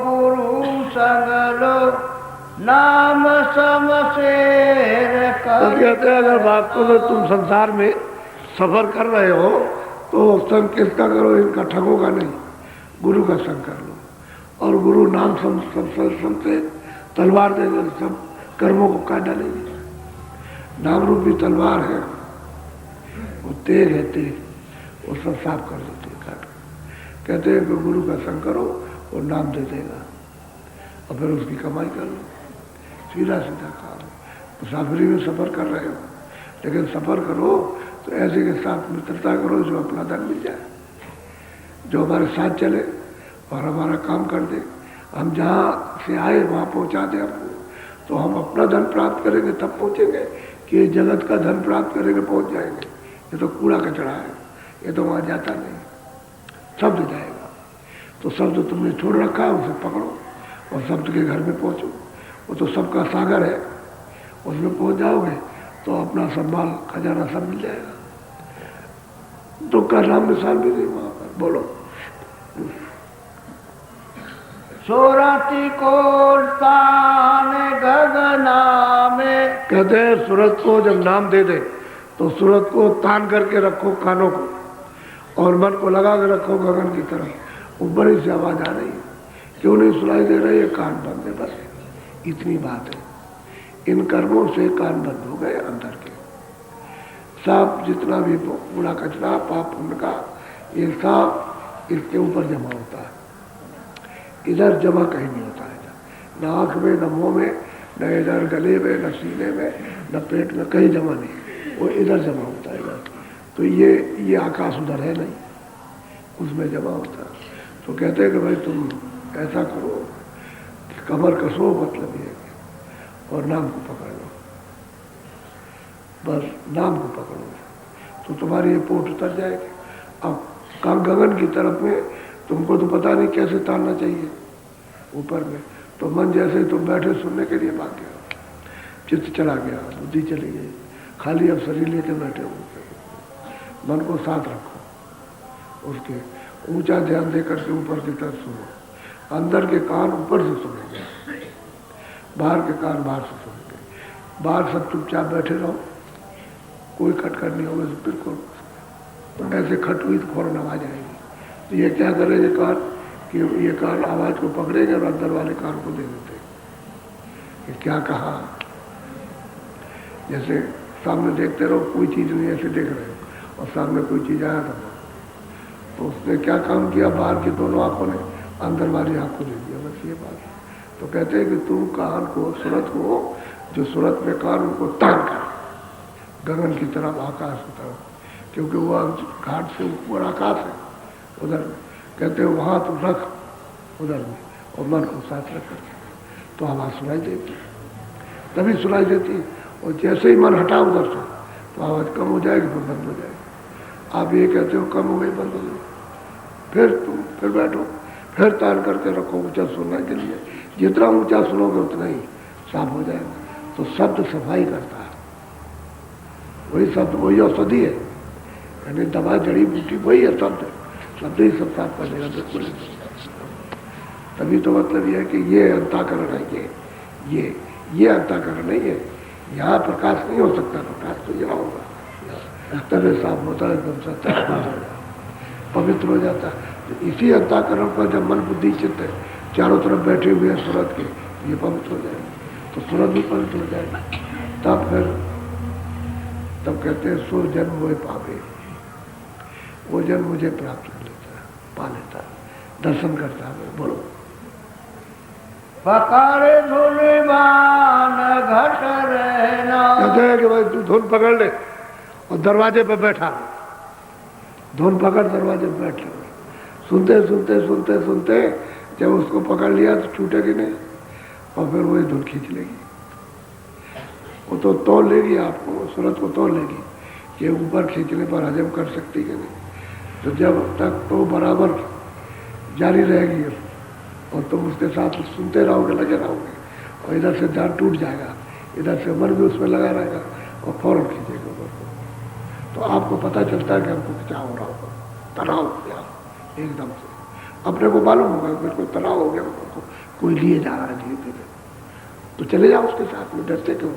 गुरु सगलो, नाम समशेर कर। कहते हैं अगर वास्तव में तुम संसार में सफर कर रहे हो तो संग किसका करो, इनका ठगों का नहीं, गुरु का संग कर लो। और गुरु नाम से तलवार दे दे, सब कर्मों को काट डालेंगे। नाम रूपी तलवार है, वो तेज है, तेज, वो सब साफ कर देते हैं, काट। कहते हैं कि गुरु का संग करो और नाम दे देगा, और फिर उसकी कमाई कर लो, सीधा सीधा काम। मुसाफिरी में सफर कर रहे हो, लेकिन सफर करो तो ऐसे के साथ मित्रता करो जो अपना धन मिल जाए, जो हमारे साथ चले और हमारा काम कर दे, हम जहाँ से आए वहाँ पहुँचा दे हमको, तो हम अपना धन प्राप्त करेंगे तब पहुँचेंगे, कि जगत का धन प्राप्त करेंगे पहुँच जाएंगे। ये तो कूड़ा कचरा है, ये तो वहाँ जाता नहीं, शब्द जाएगा। तो शब्द तुमने छोड़ रखा है, उसे पकड़ो और शब्द के घर में पहुँचो, वो तो सबका सागर है, उसमें पहुँच जाओगे तो अपना संभाल खजाना सब मिल जाएगा, दुख का नाम निशान भी नहीं वहाँ पर। बोलो। सूरती को तान गगना में। कहते हैं सूरत को जब नाम दे दे तो सूरत को तान करके रखो कानों को, और मन को लगा के रखो गगन की तरफ। वो बड़ी सी आवाज आ रही है, क्यों नहीं सुनाई दे रही है, कान बंद है, बस इतनी बात है। इन कर्मों से कान बंद हो गए अंदर के, सब जितना भी कूड़ा कचरा पाप पुण्य का, ये सब इसके ऊपर जमा होता है, इधर जमा कहीं नहीं होता है, न आँख में, न मुँह में, न इधर गले में, न सीने में, न पेट में, कहीं जमा नहीं, वो इधर जमा होता है इधर। तो ये आकाश उधर है नहीं, उसमें जमा होता है। तो कहते हैं कि भाई तुम ऐसा करो कि कमर कसो, मतलब ये, और नाम को पकड़ लो, बस नाम को पकड़ो तो तुम्हारी ये पोट उतर जाएगी। अब गगन की तरफ में तुमको तो पता नहीं कैसे तानना चाहिए ऊपर में, तो मन जैसे तुम बैठे सुनने के लिए भाग गया, चित्त चला गया, बुद्धि चली गई, खाली अब शरीर लेके बैठे हो। मन को साथ रखो, उसके ऊंचा ध्यान देकर के ऊपर की तरफ सुनो। अंदर के कान ऊपर से सुनेंगे, बाहर के कान बाहर से सुनेंगे। बाहर सब चुपचाप बैठे रहो, कोई खटखट नहीं होगा बिल्कुल। तो ऐसे खट हुई तो फौरन आवाज आएगी। तो ये क्या करेंगे कान कि ये कान आवाज को पकड़ेंगे और अंदर वाले कान को दे देते कि क्या कहा। जैसे सामने देखते रहो, कोई चीज नहीं, ऐसे देख रहे हो और सामने कोई चीज आया तो उसने क्या काम किया, बाहर की दोनों आंखों ने अंदर वाली आंख को दे दिया, बस ये बात। तो कहते हैं कि तुम कान को, सूरत को, जो सूरत में कान उनको तान कर गगन की तरफ, आकाश की तरफ, क्योंकि वो घाट से ऊपर आकाश है उधर में। कहते हैं वहाँ तुम रख उधर में और मन को साथ रख करके, तो आवाज़ सुनाई देती, तभी सुनाई देती। और जैसे ही मन हटा उधर से तो आवाज़ कम हो जाएगी, फिर बंद हो जाएगी। आप ये कहते हो कम हो गई, बंद हो गई, फिर बैठो, फिर तान करके रखो ऊंचा सुनने के लिए। जितना ऊंचा सुनोगे उतना ही साफ हो जाएगा। तो शब्द सफाई करता है, वही शब्द, वही औषधि है, यानी दवा जड़ी बूटी वही है, शब्द ही सब साफ कर देगा बिल्कुल। तभी तो मतलब ये है कि ये अंताकरण है, ये अंताकरण नहीं है। यहाँ प्रकाश नहीं हो सकता, प्रकाश तो यहाँ होगा, तभी साफ होता है, एकदम सत्य पवित्र हो जाता है। तो इसी अंताकरण पर जब मन बुद्धि चित्त है चारों तरफ बैठे हुए हैं सूरत के, ये पवित्र हो जाएगा, तो सूरत भी पवित्र हो जाएगा। तब कहते हैं सो जन्म हुए पावे, वो जन्म मुझे प्राप्त कर लेता है, पा लेता है, दर्शन करता है। बोलो पकड़ धुलिबान घट रहना। कहते हैं कि भाई तू धुन पकड़ ले और दरवाजे पे बैठा, धुन पकड़ दरवाजे पे बैठ ले। सुनते सुनते सुनते सुनते जब उसको पकड़ लिया तो छूटेगी नहीं, और फिर वही धुन खींच लेगी। वो तो तोड़ लेगी आपको, सूरत को तोड़ लेगी कि ऊपर खींचने पर हजम कर सकती कि नहीं। तो जब तक तो बराबर जारी रहेगी और तुम उसके साथ सुनते रहोगे, लगे रहोगे, और इधर से ध्यान टूट जाएगा, इधर से मन भी उसमें लगा रहेगा और फौरन खींचेगा ऊपर को। तो आपको पता चलता है कि हमको क्या हो रहा होगा, तनाव हो गया एकदम से, अपने को मालूम होगा मेरे को तनाव हो गया, कोई लिए जा रहा है धीरे धीरे, तो चले जाओ उसके साथ में, डरते क्यों।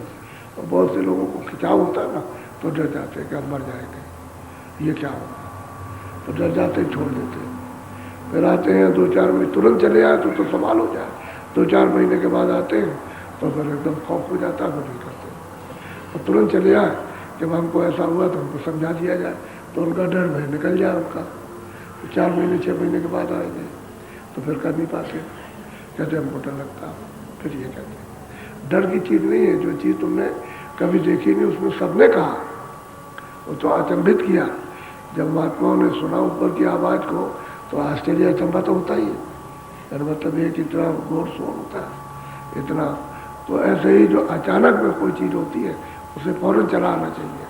और बहुत से लोगों को खिंचाव होता है ना, तो डर जाते हैं कि अब मर जाएंगे, ये क्या होगा, तो डर जाते हैं, छोड़ देते हैं। फिर आते हैं 2-4 महीने, तुरंत चले आए तो सवाल हो जाए, 2-4 महीने के बाद आते हैं तो फिर एकदम खौफ हो जाता है, फिर नहीं करते। और तुरंत चले आए, जब हमको ऐसा हुआ तो हमको समझा दिया जाए तो उनका डर भय निकल जाए उनका। तो 4 महीने 6 महीने के बाद आएंगे तो फिर कर नहीं पाते, कहते हमको डर लगता है। फिर ये कहते डर की चीज़ नहीं है, जो चीज़ तुमने कभी देखी नहीं उसमें सबने कहा, वो तो अचंभित किया। जब महात्माओं ने सुना ऊपर की आवाज़ को तो आश्चर्य अचंभा तो होता ही है, मतलब ये कि इतना जोर शोर होता है इतना। तो ऐसे ही जो अचानक में कोई चीज़ होती है उसे फौरन चला आना चाहिए,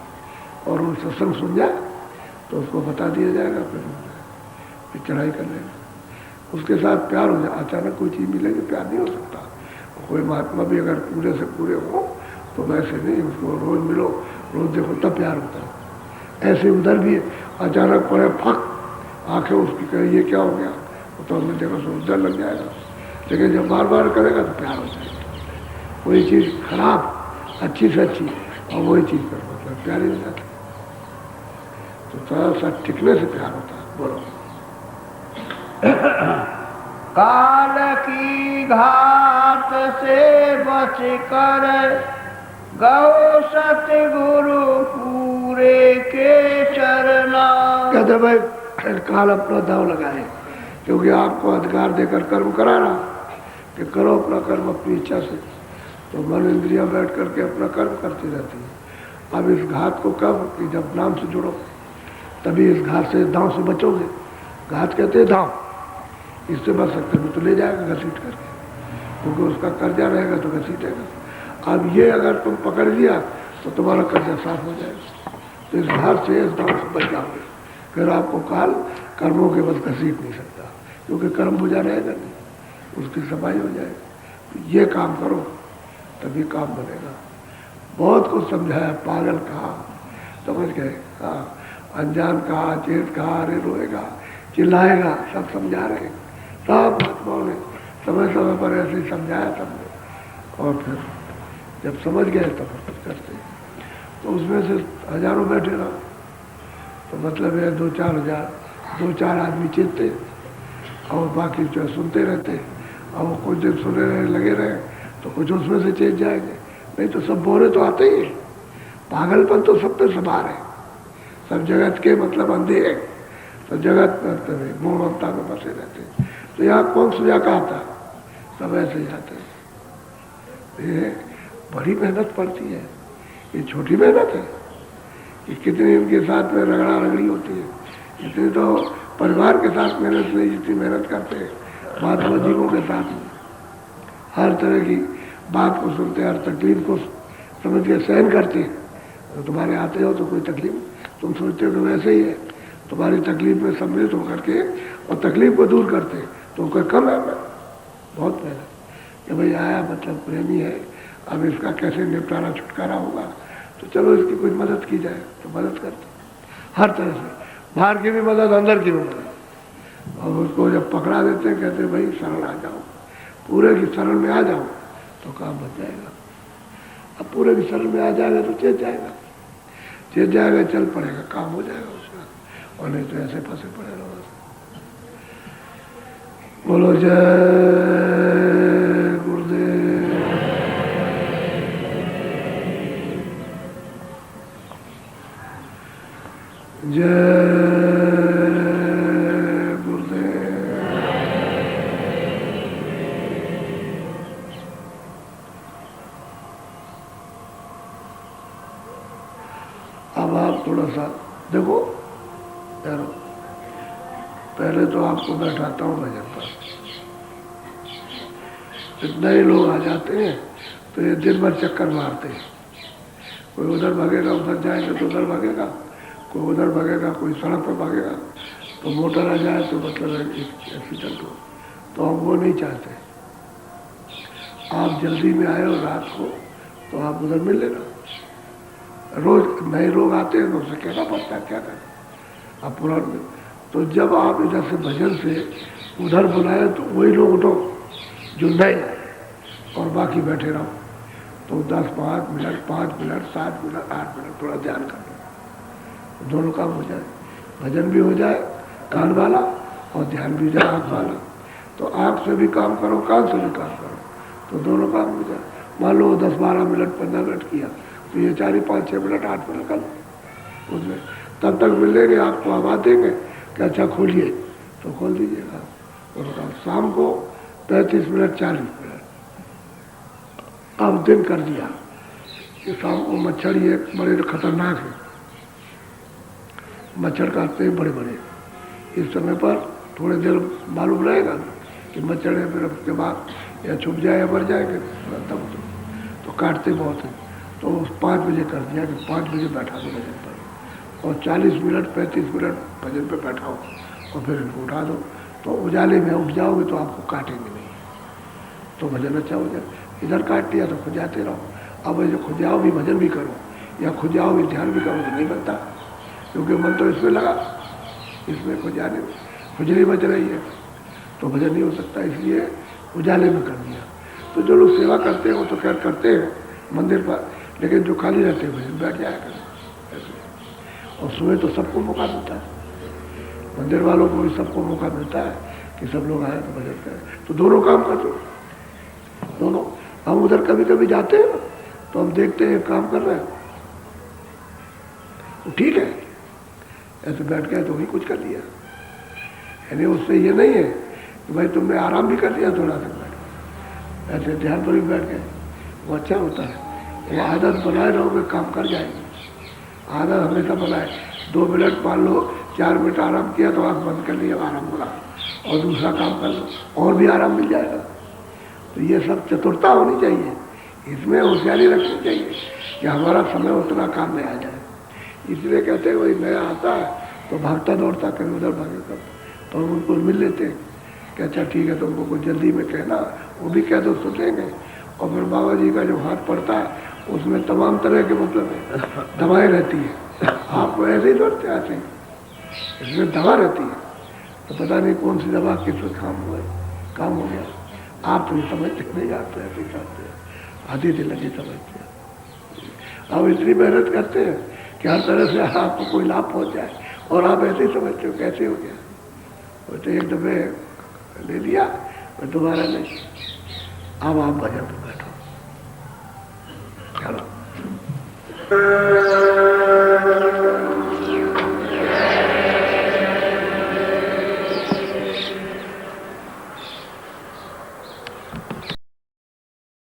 और वो सत्संग सुन जाए तो उसको बता दिया जाएगा, फिर चढ़ाई कर लेगा। उसके साथ प्यार हो जाए, अचानक कोई चीज़ मिलेगी प्यार नहीं हो सकता। कोई महात्मा भी अगर पूरे से पूरे हो तो वैसे नहीं, उसको रोज मिलो, रोज देखो, तब प्यार होता है। ऐसे उधर भी अचानक पड़े फक, आंखें उसकी कहे ये क्या हो गया, तो हमने देखा सोच डर लग जाएगा, लेकिन जब बार बार करेगा तो प्यार हो जाएगा। कोई चीज़ खराब अच्छी से अच्छी और वही चीज़ पर मतलब प्यार ही हो जाता है। तो थोड़ा सा टिकने से प्यार होता है। बोलो काल की घात से बच कर गौ सतगुरु पूरे के चरना। कहते भाई काल अपना दाव लगाए, क्योंकि आपको अधिकार देकर कर्म करा रहा कि करो अपना कर्म अपनी इच्छा से, तो मन इंद्रियां बैठ करके अपना कर्म करती रहती है। अब इस घात को कब कि जब नाम से जुड़ो, तभी इस घात से दांव से बचोगे। घात कहते हैं दांव, इससे बच सकते भी तो ले जाएगा घसीट करके, क्योंकि उसका कर्जा रहेगा तो घसीटेगा। अब ये अगर तुम पकड़ लिया तो तुम्हारा कर्जा साफ हो जाएगा। तो इस हार से इस दाव से बच जाओगे। फिर आपको काल कर्मों के बस घसीट नहीं सकता, क्योंकि कर्म बुझा रहेगा नहीं, उसकी सफाई हो जाएगी। तो ये काम करो तभी काम बनेगा। बहुत कुछ समझाया, पागल कहा, समझ गए, हाँ, अनजान कहा, चेत कहा, अरे रोएगा, चिल्लाएगा, सब समझा रहे, सब महात्माओं ने समय समय पर ऐसे ही समझाया सबने। और फिर जब समझ गए तब कुछ करते। तो उसमें से हजारों बैठे रहो, तो मतलब है 2-4 हजार, 2-4 आदमी चित्ते और बाकी जो सुनते रहते। और वो कुछ दिन सुने रहे, लगे रहे, तो कुछ उसमें से चेत जाएंगे, नहीं तो सब बोरे तो आते ही। पागलपन तो सब पे सवार है, सब जगत के मतलब अंधे हैं, सब जगत में मोह ममता में बसे रहते हैं। तो यहाँ कौन सुझा का आता, सब ऐसे ही आते हैं। ये बड़ी मेहनत पड़ती है, ये छोटी मेहनत है। कि कितनी इनके साथ में रगड़ा रगड़ी होती है, इतनी तो परिवार के साथ मेहनत नहीं जितनी मेहनत करते हैं महात्मा जीवों के साथ में। हर तरह की बात को सुनते, हर तकलीफ को समझ के सहन करते। तो तुम्हारे आते हो तो कोई तकलीफ तुम सोचते हो कि वैसे ही है, तुम्हारी तकलीफ में सम्मिलित होकर के और तकलीफ को दूर करते, तो कोई कम है मैं बहुत मेहनत कि भाई आया मतलब प्रेमी है, अब इसका कैसे निपटारा छुटकारा होगा, तो चलो इसकी कुछ मदद की जाए, तो मदद करते हर तरह से, बाहर की भी मदद, अंदर की भी मदद। और उसको जब पकड़ा देते हैं, कहते भाई शरण आ जाओ, पूरे की शरण में आ जाओ तो काम बच जाएगा। अब पूरे की शरण में आ जाएगा तो चेत जाएगा, चल पड़ेगा, काम हो जाएगा उसका। और नहीं तो ऐसे फंसे पड़े रहो। बोलो जय गुरुदेव। जय गुरुदेव। अब आप थोड़ा सा देखो यारो, पहले तो आपको बैठाता हूँ भजन पर। इतने ही लोग आ जाते हैं तो ये दिन भर चक्कर मारते हैं, कोई उधर भागेगा, उधर जाएंगे तो उधर भागेगा, कोई उधर भागेगा, कोई सड़क पर भागेगा। तो मोटर आ जाए तो मतलब एक्सीडेंट हो, तो हम वो नहीं चाहते। आप जल्दी में आए हो रात को तो आप उधर मिल लेना। रोज नए लोग आते हैं तो उसे कहना पड़ता है क्या करें, आप पुराने। तो जब आप इधर से भजन से उधर बुलाए तो वही लोग उठो जो नए, और बाकी बैठे रहो। तो 10-5 मिनट, 5 मिनट, 7 मिनट, 8 मिनट थोड़ा ध्यान कर लो, दोनों काम हो जाए, भजन भी हो जाए कान वाला और ध्यान भी हो जाए आँख वाला। तो आँख से भी काम करो, कान से भी काम करो, तो दोनों काम हो जाए। मान लो 10-12 मिनट, 15 मिनट किया, तो ये 4-5-6 मिनट, 8 मिनट कर लो उसमें। तब तक मिलेंगे, आपको आवाज़ देंगे कि अच्छा खोलिए, तो खोल दीजिएगा। और शाम को 35 मिनट, 40 मिनट अब दिन कर दिया कि शाम को मच्छर ये बड़े खतरनाक है, मच्छर काटते हैं बड़े बड़े। इस समय पर थोड़े देर मालूम रहेगा कि मच्छर है, फिर उसके बाद या छुप जाए या मर जाएंगे, तब तो काटते बहुत हैं। तो 5 बजे कर दिया कि 5 बजे बैठा दो भजन पर, और 40 मिनट 35 मिनट भजन पे बैठाओ, और फिर इनको उठा दो। तो उजाले में उठ जाओगे तो आपको काटेंगे नहीं, तो भजन अच्छा हो जाए। इधर काट दिया तो खुजाते रहो। अब जो खुजाओ भी भजन भी करो या खुजाओ भी ध्यान भी करो तो नहीं बनता, क्योंकि मन तो इसमें लगा, इसमें खुजाने में खुजली बच रही है, तो भजन नहीं हो सकता। इसलिए उजाले में कर दिया। तो जो लोग सेवा करते हैं वो तो खैर करते हैं मंदिर पर, लेकिन जो खाली रहते हैं भजन बैठ जाया करें ऐसे। और सुबह तो सबको मौका मिलता है, मंदिर वालों को भी सबको मौका मिलता है कि सब लोग आए तो भजन करें। तो दोनों काम कर दो, दोनों। हम उधर कभी कभी जाते हैं तो हम देखते हैं काम कर रहे हैं, तो ठीक है, ऐसे बैठ गए तो वही कुछ कर लिया। यानी उससे ये नहीं है कि भाई तुमने आराम भी कर लिया थोड़ा सा बैठ, ऐसे ध्यान पर भी बैठ गए, वो अच्छा होता है। वो आदत बनाए रहोगे काम कर जाएगी, आदत हमेशा बनाए। 2 मिनट मान लो 4 मिनट आराम किया तो आँख बंद कर लिया, आराम हो रहा, और दूसरा काम कर लो और भी आराम मिल जाएगा। तो ये सब चतुरता होनी चाहिए, इसमें होशियारी रखनी चाहिए। कि हमारा समय उतना काम में आ जाए। इसलिए कहते हैं वही नया आता है तो भागता दौड़ता कहीं उधर भागेगा, तो हम उनको मिल लेते हैं कि अच्छा ठीक है तुमको कुछ जल्दी में कहना, वो भी कह दो सुनेंगे। और फिर बाबा जी का जो हाथ पड़ता है उसमें तमाम तरह के मतलब दवाएं रहती है, आपको ऐसे ही दौड़ते आते हैं, इसमें दवा रहती है, तो पता नहीं कौन सी दवा किस काम हुआ, काम हो गया। आप तो समझते नहीं, आप तो ऐसे करते हैं, आधी दिल लगी समझते हैं। अब इतनी मेहनत करते हैं कि हर तरह से आपको कोई लाभ पहुंच जाए, और आप ऐसे ही समझते हो कैसे हो गया, वो तो एक दफे ले लिया और दोबारा नहीं। अब आप भजन पे बैठो, चलो।